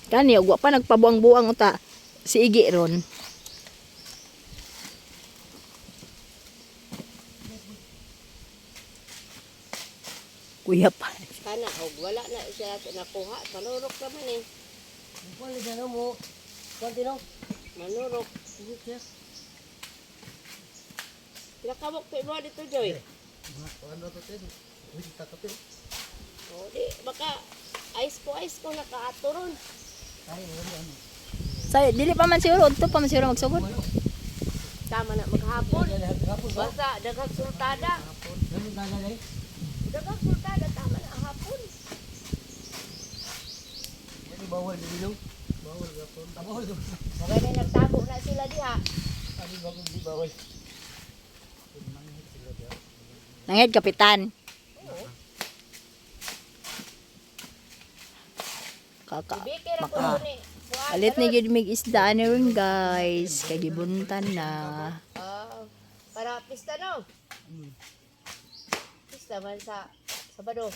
Kani ug wa pa nagpabuang-buang uta si Igi ron. Kuya pa. Kana og wala na siya nakuha, manurok naman eh. Pwede na mo. Konti no. Manurok. Kinakabok pa mo dito, Joy. Ano to tin? Uy, takapin. O di, baka ice ko nakaaturon. Ay, ano. Sa dili pa man siguro udto pa man siguro magsugod. Tama na maghapon. Hapon ba? Basta daghang sultada. Ano gagalay? Daghang sultada, tama na hapon. Ano bawal dilo? Bawal hapon. Bawal. Maganda nagtabo na sila diha. Ano ba kung di bawal? Nanged kapitan. Kaka. Ibiki ra ko Maka. ni. Alit ni gid mig isda ni ron guys. Kay gibuntan na. Para pista no. Pista man sa Sabado.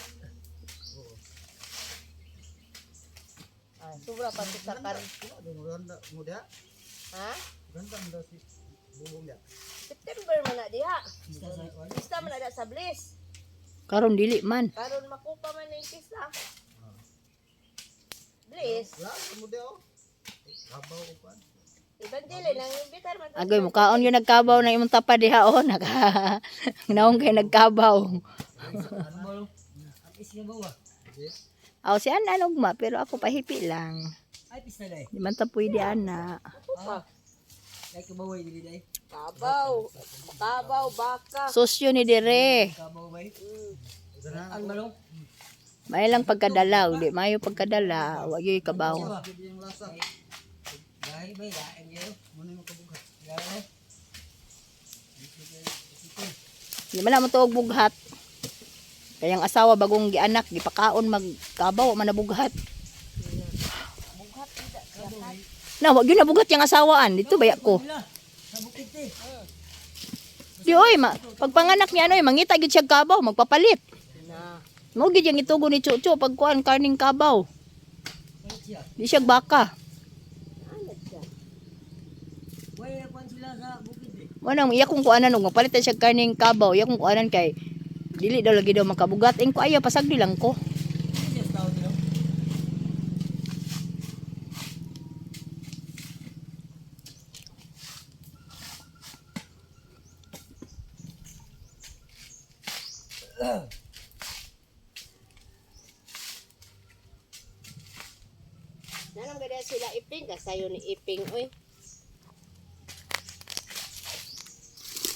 Sobra pa sa kar. Ganda mo dia? Ha? Ganda mo si bubong dia. September man na diha. Pista man na sa Bliss. Karon dili man. Karon makupa man ning pista. Bliss. Wala mo dia oh. Kabaw ko pa. Ibang dili nang imbitar man. Agoy mukaon yung nagkabaw na imong tapa diha oh naka. Naong kay nagkabaw. Ano mo? Apis nga bawa. Aw si ana nugma pero ako pahipi lang. Ay pista dai. Di man ta pwede ana. Dai ka baway dili dai. Kabaw, baka. Sosyo ni dire. Kabaw bay. Ang balong. May lang pagkadalaw, di mayo pagkadala, wa gyud kabaw. Yung lasa. Dai bay dai niyo. Muna mo kabugat. Dai. Di man na mo tuog bughat. Kayang asawa bagong gianak gipakaon magkabaw man nabughat. Na wa gyud nabugat yang asawaan dito baya ko. Sa bukid eh. Di oy pagpanganak niya anoy mangita gyud siya kabaw magpapalit. Na. Mo gyud yang itugo ni Chucho pagkuan karning kabaw. Di siya baka. Ano siya? Way kuan sila sa bukid eh. Mo nang iya kung kuanan og mapalit siya karning kabaw, iya kung kuanan kay dili daw lagi daw makabugat. Ing ko ayaw pasagdi lang ko. Just tao dilo. Nanam gada sila iping kasayo ni iping oy.